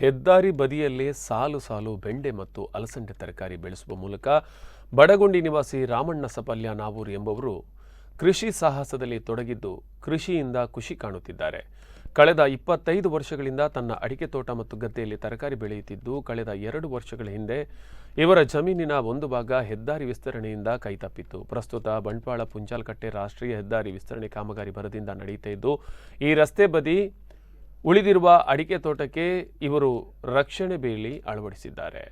ಹೆದ್ದಾರಿ ಬದಿಯಲ್ಲೇ ಸಾಲು ಸಾಲು ಬೆಂಡೆ ಮತ್ತು ಅಲಸಂದೆ ತರಕಾರಿ ಬೆಳೆಸುವ ಮೂಲಕ ಬಡಗುಂಡಿ ನಿವಾಸಿ ರಾಮಣ್ಣ ಸಪಲ್ಯ ನಾವೂರು ಎಂಬುವರು ಕೃಷಿ ಸಾಹಸದಲ್ಲಿ ತೊಡಗಿದ್ದು ಕೃಷಿಯಿಂದ ಖುಷಿ ಕಾಣುತ್ತಿದ್ದಾರೆ. ಕಳೆದ 25 ವರ್ಷಗಳಿಂದ ತನ್ನ ಅಡಿಕೆ ತೋಟ ಮತ್ತು ಗದ್ದೆಯಲ್ಲಿ ತರಕಾರಿ ಬೆಳೆಯುತ್ತಿದ್ದು, ಕಳೆದ 2 ವರ್ಷಗಳ ಹಿಂದೆ ಇವರ ಜಮೀನಿನ ಒಂದು ಭಾಗ ಹೆದ್ದಾರಿ ವಿಸ್ತರಣೆಯಿಂದ ಕೈತಪ್ಪಿತ್ತು. ಪ್ರಸ್ತುತ ಬಂಟ್ವಾಳ ಪುಂಚಾಲಕಟ್ಟೆ ರಾಷ್ಟ್ರೀಯ ಹೆದ್ದಾರಿ ವಿಸ್ತರಣೆ ಕಾಮಗಾರಿ ಭರದಿಂದ ನಡೆಯುತ್ತಾ ಇದ್ದು, ಈ ರಸ್ತೆ ಬದಿ ಉಳಿದಿರುವ ಅಡಿಕೆ ತೋಟಕ್ಕೆ ಇವರು ರಕ್ಷಣೆ ಬೇಲಿ ಅಳವಡಿಸಿದ್ದಾರೆ.